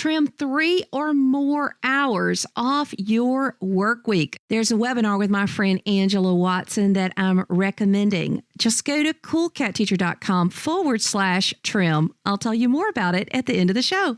trim 3 or more hours off your work week. There's a webinar with my friend Angela Watson that I'm recommending. Just go to coolcatteacher.com/trim. I'll tell you more about it at the end of the show.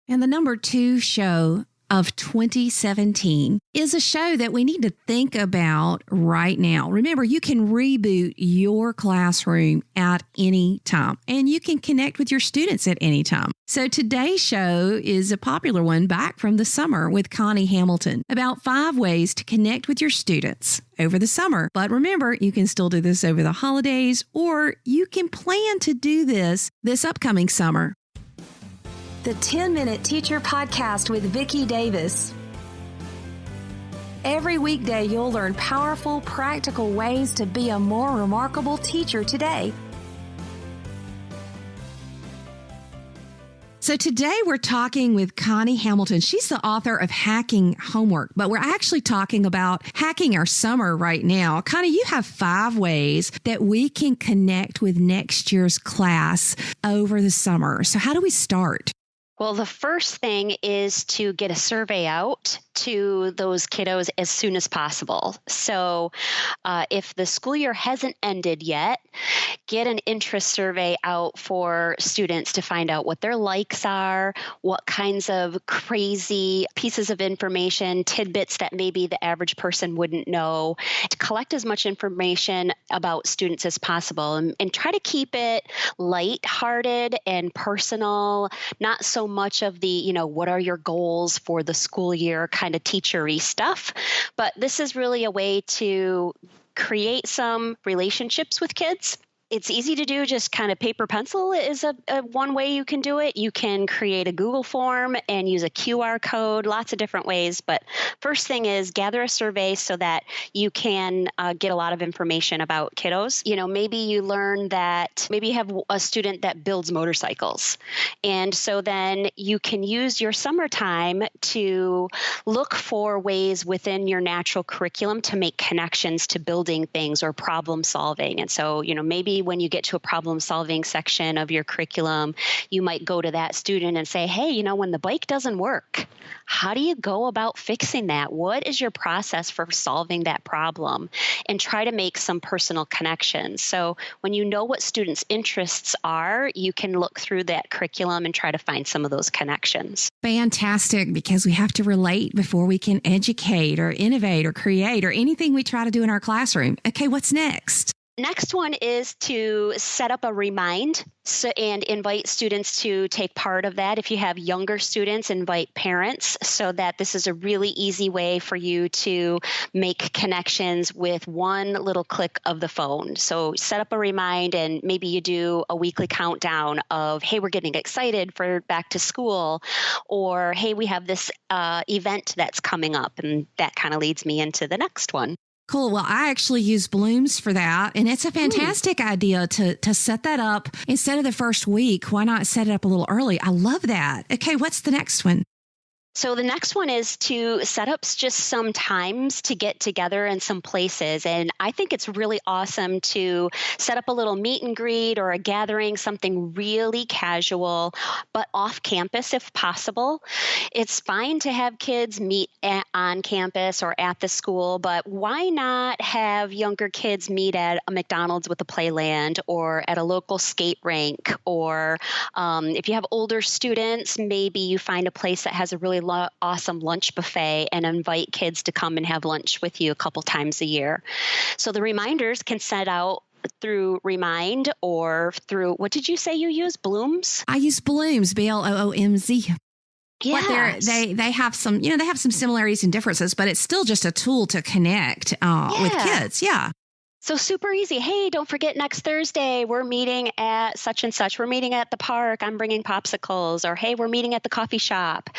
And the number 2 show of 2017 is a show that we need to think about right now. Remember, you can reboot your classroom at any time, and you can connect with your students at any time. So today's show is a popular one back from the summer with Connie Hamilton about 5 ways to connect with your students over the summer. But remember, you can still do this over the holidays, or you can plan to do this upcoming summer. The 10-Minute Teacher Podcast with Vicki Davis. Every weekday, you'll learn powerful, practical ways to be a more remarkable teacher today. So today we're talking with Connie Hamilton. She's the author of Hacking Homework, but we're actually talking about hacking our summer right now. Connie, you have 5 ways that we can connect with next year's class over the summer. So how do we start? Well, the first thing is to get a survey out to those kiddos as soon as possible. So if the school year hasn't ended yet, get an interest survey out for students to find out what their likes are, what kinds of crazy pieces of information, tidbits that maybe the average person wouldn't know, to collect as much information about students as possible and try to keep it lighthearted and personal, not so much of the, what are your goals for the school year kind of teachery stuff. But this is really a way to create some relationships with kids. It's easy to do, just kind of paper pencil is a one way you can do it. You can create a Google form and use a QR code, lots of different ways. But first thing is gather a survey so that you can get a lot of information about kiddos. Maybe you learn that maybe you have a student that builds motorcycles. And so then you can use your summertime to look for ways within your natural curriculum to make connections to building things or problem solving. And so, maybe when you get to a problem-solving section of your curriculum, you might go to that student and say, hey, when the bike doesn't work, how do you go about fixing that? What is your process for solving that problem? And try to make some personal connections. So when you know what students' interests are, you can look through that curriculum and try to find some of those connections. Fantastic, because we have to relate before we can educate or innovate or create or anything we try to do in our classroom. Okay, what's next? Next one is to set up a remind and invite students to take part of that. If you have younger students, invite parents so that this is a really easy way for you to make connections with one little click of the phone. So set up a remind and maybe you do a weekly countdown of, hey, we're getting excited for back to school, or hey, we have this event that's coming up. And that kind of leads me into the next one. Cool. Well, I actually use Blooms for that. And it's a fantastic idea to set that up instead of the first week. Why not set it up a little early? I love that. Okay, what's the next one? So the next one is to set up just some times to get together in some places. And I think it's really awesome to set up a little meet and greet or a gathering, something really casual, but off campus if possible. It's fine to have kids meet on campus or at the school, but why not have younger kids meet at a McDonald's with a playland or at a local skate rink? Or if you have older students, maybe you find a place that has a really awesome lunch buffet and invite kids to come and have lunch with you a couple times a year. So the reminders can set out through Remind or through, what did you say you use? Blooms? I use Blooms, Bloomz. Yeah, they have some, they have some similarities and differences, but it's still just a tool to connect with kids. Yeah. So super easy. Hey, don't forget next Thursday, we're meeting at such and such. We're meeting at the park. I'm bringing popsicles. Or hey, we're meeting at the coffee shop.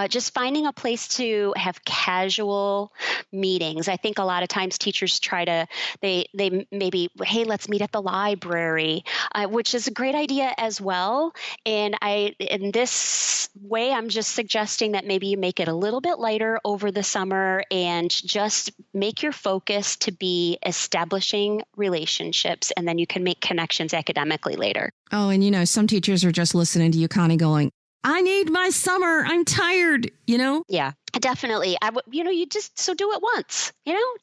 Just finding a place to have casual meetings. I think a lot of times teachers try to, they maybe, hey, let's meet at the library, which is a great idea as well. And in this way, I'm just suggesting that maybe you make it a little bit lighter over the summer and just make your focus to be establishing establishing relationships, and then you can make connections academically later. Oh, and some teachers are just listening to you, Connie, going, I need my summer. I'm tired, Yeah, definitely. You so do it once,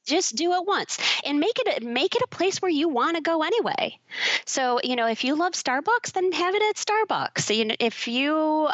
just do it once and make it a place where you want to go anyway. So, if you love Starbucks, then have it at Starbucks. If you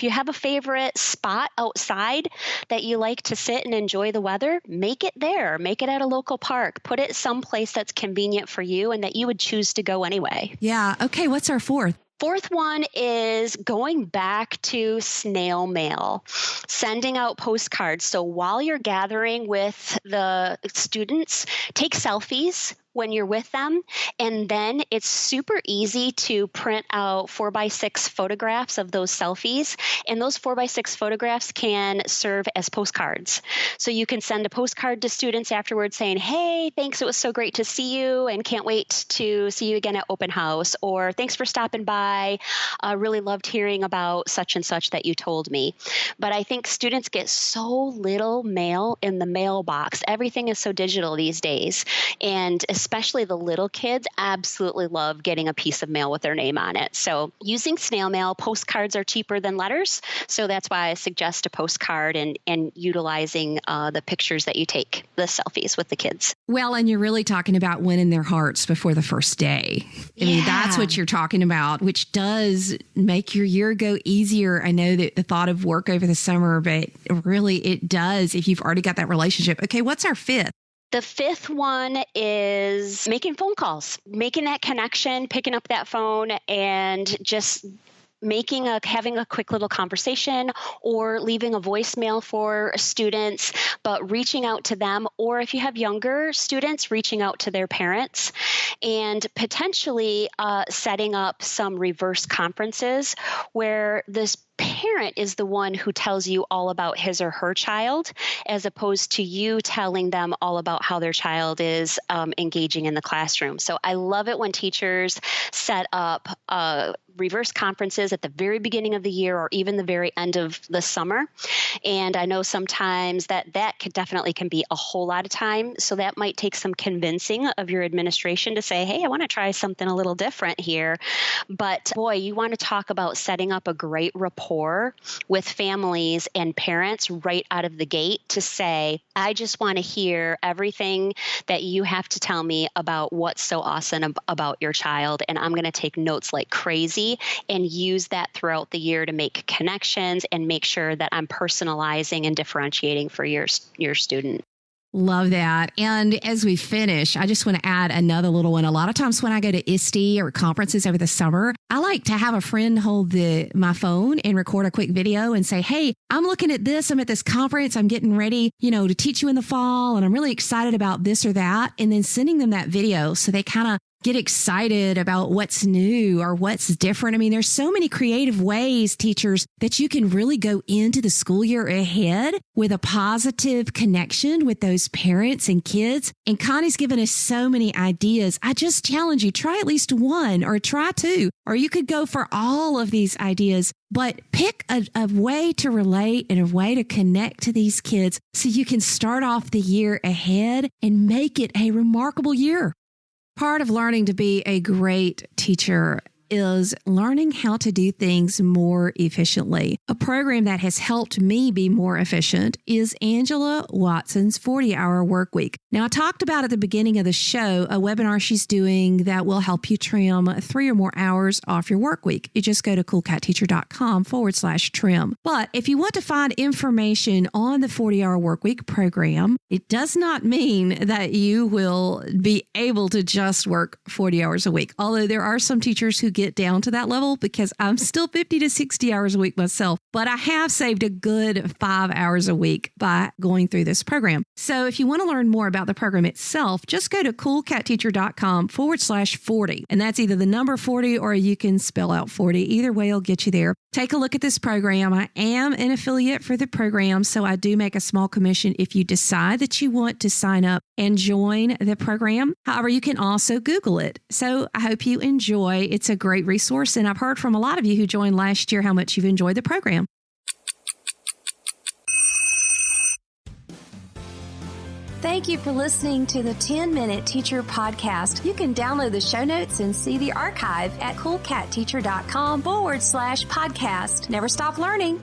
have a favorite spot outside that you like to sit and enjoy the weather, make it there, make it at a local park, put it someplace that's convenient for you and that you would choose to go anyway. Yeah. Okay. What's our fourth? Fourth one is going back to snail mail, sending out postcards. So while you're gathering with the students, take selfies when you're with them. And then it's super easy to print out 4x6 photographs of those selfies. And those 4x6 photographs can serve as postcards. So you can send a postcard to students afterwards saying, hey, thanks, it was so great to see you and can't wait to see you again at open house. Or thanks for stopping by. Really loved hearing about such and such that you told me. But I think students get so little mail in the mailbox. Everything is so digital these days. And especially the little kids absolutely love getting a piece of mail with their name on it. So using snail mail, postcards are cheaper than letters. So that's why I suggest a postcard and utilizing the pictures that you take, the selfies with the kids. Well, and you're really talking about winning their hearts before the first day. I mean, that's what you're talking about, which does make your year go easier. I know that the thought of work over the summer, but really it does if you've already got that relationship. Okay, what's our fifth? The fifth one is making phone calls, making that connection, picking up that phone and just having a quick little conversation or leaving a voicemail for students, but reaching out to them, or if you have younger students, reaching out to their parents and potentially setting up some reverse conferences where this parent is the one who tells you all about his or her child, as opposed to you telling them all about how their child is engaging in the classroom. So I love it when teachers set up reverse conferences at the very beginning of the year or even the very end of the summer. And I know sometimes that definitely can be a whole lot of time. So that might take some convincing of your administration to say, hey, I want to try something a little different here. But boy, you want to talk about setting up a great rapport with families and parents right out of the gate to say, I just want to hear everything that you have to tell me about what's so awesome about your child. And I'm going to take notes like crazy and use that throughout the year to make connections and make sure that I'm personalizing and differentiating for your student. Love that. And as we finish, I just want to add another little one. A lot of times when I go to ISTE or conferences over the summer, I like to have a friend hold my phone and record a quick video and say, hey, I'm looking at this. I'm at this conference. I'm getting ready, to teach you in the fall. And I'm really excited about this or that. And then sending them that video so they kind of get excited about what's new or what's different. I mean, there's so many creative ways, teachers, that you can really go into the school year ahead with a positive connection with those parents and kids. And Connie's given us so many ideas. I just challenge you, try at least one or try two, or you could go for all of these ideas. But pick a way to relate and a way to connect to these kids so you can start off the year ahead and make it a remarkable year. Part of learning to be a great teacher is learning how to do things more efficiently. A program that has helped me be more efficient is Angela Watson's 40-hour work week. Now, I talked about at the beginning of the show a webinar she's doing that will help you trim 3 or more hours off your work week. You just go to coolcatteacher.com/trim. But if you want to find information on the 40-hour work week program, it does not mean that you will be able to just work 40 hours a week. Although there are some teachers who get down to that level, because I'm still 50 to 60 hours a week myself, but I have saved a good 5 hours a week by going through this program. So if you want to learn more about the program itself, just go to coolcatteacher.com/40. And that's either the number 40 or you can spell out 40. Either way will get you there. Take a look at this program. I am an affiliate for the program, so I do make a small commission if you decide that you want to sign up and join the program. However, you can also Google it. So I hope you enjoy. It's a great resource, and I've heard from a lot of you who joined last year how much you've enjoyed the program. Thank Thank you for listening to the 10-Minute Teacher Podcast. You can download the show notes and see the archive at coolcatteacher.com/podcast. Never stop learning.